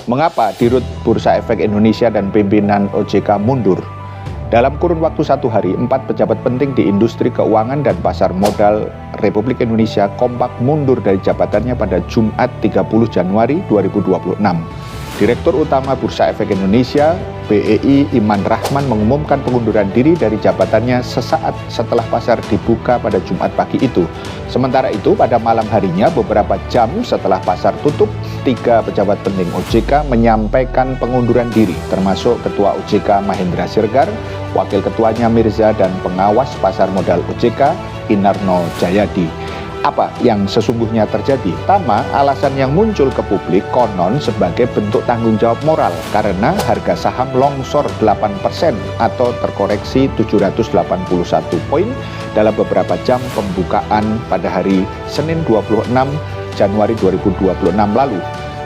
Mengapa Dirut Bursa Efek Indonesia dan pimpinan OJK mundur? Dalam kurun waktu 1 hari, 4 pejabat penting di industri keuangan dan pasar modal Republik Indonesia kompak mundur dari jabatannya pada Jumat 30 Januari 2026. Direktur Utama Bursa Efek Indonesia, BEI Iman Rahman mengumumkan pengunduran diri dari jabatannya sesaat setelah pasar dibuka pada Jumat pagi itu. Sementara itu, pada malam harinya, beberapa jam setelah pasar tutup, 3 pejabat penting OJK menyampaikan pengunduran diri, termasuk Ketua OJK Mahendra Siregar, Wakil Ketuanya Mirza, dan pengawas pasar modal OJK Inarno Jayadi. Apa yang sesungguhnya terjadi? Pertama, alasan yang muncul ke publik konon sebagai bentuk tanggung jawab moral karena harga saham longsor 8% atau terkoreksi 781 poin dalam beberapa jam pembukaan pada hari Senin 26 Januari 2026 lalu.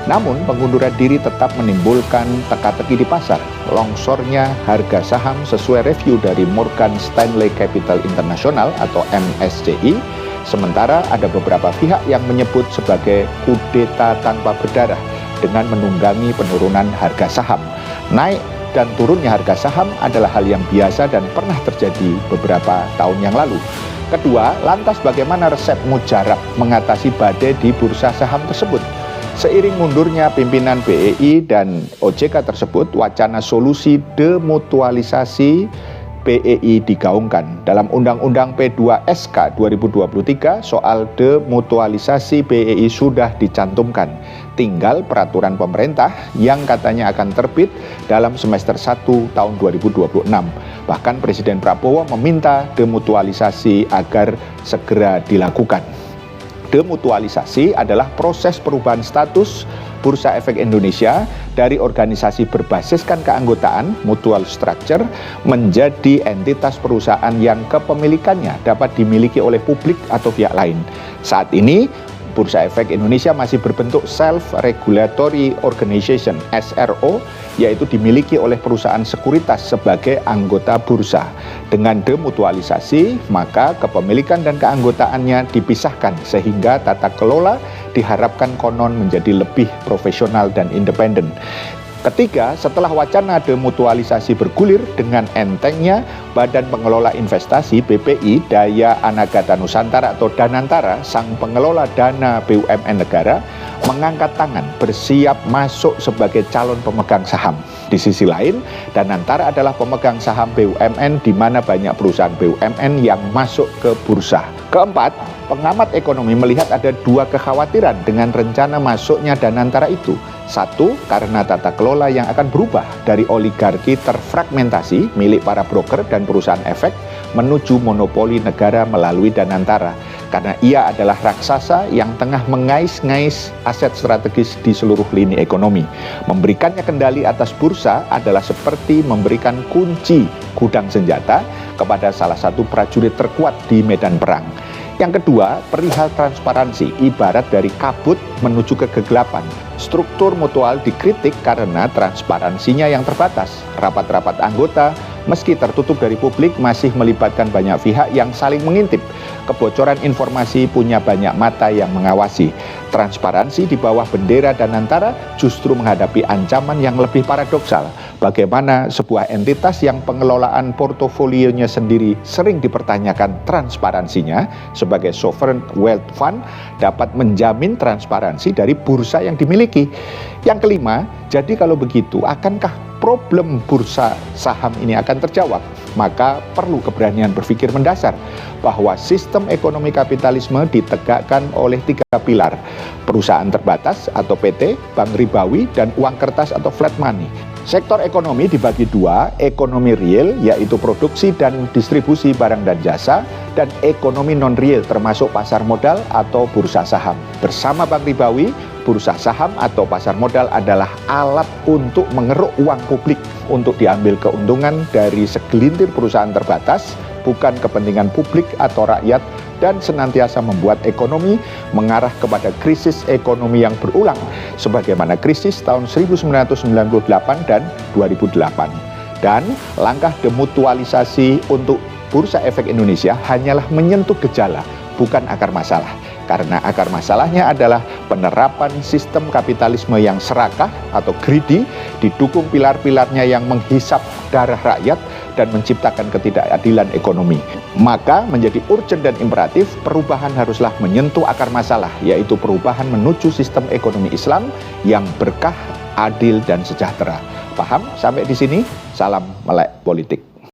Namun, pengunduran diri tetap menimbulkan teka-teki di pasar. Longsornya harga saham sesuai review dari Morgan Stanley Capital International atau MSCI. Sementara ada beberapa pihak yang menyebut sebagai kudeta tanpa berdarah dengan menunggangi penurunan harga saham. Naik dan turunnya harga saham adalah hal yang biasa dan pernah terjadi beberapa tahun yang lalu. Kedua, lantas bagaimana resep mujarab mengatasi badai di bursa saham tersebut? Seiring mundurnya pimpinan BEI dan OJK tersebut, wacana solusi demutualisasi BEI digaungkan. Dalam Undang-Undang P2SK 2023 soal demutualisasi BEI sudah dicantumkan. Tinggal peraturan pemerintah yang katanya akan terbit dalam semester 1 tahun 2026. Bahkan Presiden Prabowo meminta demutualisasi agar segera dilakukan. Demutualisasi adalah proses perubahan status Bursa Efek Indonesia dari organisasi berbasiskan keanggotaan mutual structure menjadi entitas perusahaan yang kepemilikannya dapat dimiliki oleh publik atau pihak lain. Saat ini Bursa Efek Indonesia masih berbentuk Self-Regulatory Organization (SRO), yaitu dimiliki oleh perusahaan sekuritas sebagai anggota bursa. Dengan demutualisasi, maka kepemilikan dan keanggotaannya dipisahkan sehingga tata kelola diharapkan konon menjadi lebih profesional dan independen. Ketiga, setelah wacana demutualisasi bergulir dengan entengnya Badan Pengelola Investasi BPI Daya Anagata Nusantara atau Danantara, sang pengelola dana BUMN negara, mengangkat tangan bersiap masuk sebagai calon pemegang saham. Di sisi lain, Danantara adalah pemegang saham BUMN di mana banyak perusahaan BUMN yang masuk ke bursa. Keempat, pengamat ekonomi melihat ada 2 kekhawatiran dengan rencana masuknya Danantara itu. 1, karena tata kelola yang akan berubah dari oligarki terfragmentasi milik para broker dan perusahaan efek menuju monopoli negara melalui Danantara. Karena ia adalah raksasa yang tengah mengais-ngais aset strategis di seluruh lini ekonomi. Memberikannya kendali atas bursa adalah seperti memberikan kunci gudang senjata kepada salah satu prajurit terkuat di medan perang. Yang kedua, perihal transparansi, ibarat dari kabut menuju ke kegelapan. Struktur mutual dikritik karena transparansinya yang terbatas. Rapat-rapat anggota, meski tertutup dari publik, masih melibatkan banyak pihak yang saling mengintip. Kebocoran informasi punya banyak mata yang mengawasi. Transparansi di bawah bendera Danantara justru menghadapi ancaman yang lebih paradoksal. Bagaimana sebuah entitas yang pengelolaan portofolionya sendiri sering dipertanyakan transparansinya sebagai sovereign wealth fund dapat menjamin transparansi dari bursa yang dimiliki. Yang kelima, jadi kalau begitu, akankah problem bursa saham ini akan terjawab? Maka perlu keberanian berpikir mendasar bahwa sistem ekonomi kapitalisme ditegakkan oleh 3 pilar: perusahaan terbatas atau PT, bank ribawi, dan uang kertas atau flat money. Sektor ekonomi dibagi 2, ekonomi real yaitu produksi dan distribusi barang dan jasa, dan ekonomi non-real termasuk pasar modal atau bursa saham. Bersama bank ribawi, bursa saham atau pasar modal adalah alat untuk mengeruk uang publik untuk diambil keuntungan dari segelintir perusahaan terbatas, bukan kepentingan publik atau rakyat, dan senantiasa membuat ekonomi mengarah kepada krisis ekonomi yang berulang, sebagaimana krisis tahun 1998 dan 2008. Dan langkah demutualisasi untuk Bursa Efek Indonesia hanyalah menyentuh gejala, bukan akar masalah. Karena akar masalahnya adalah penerapan sistem kapitalisme yang serakah atau greedy, didukung pilar-pilarnya yang menghisap darah rakyat dan menciptakan ketidakadilan ekonomi. Maka menjadi urgent dan imperatif, perubahan haruslah menyentuh akar masalah, yaitu perubahan menuju sistem ekonomi Islam yang berkah, adil, dan sejahtera. Paham sampai di sini? Salam melek politik.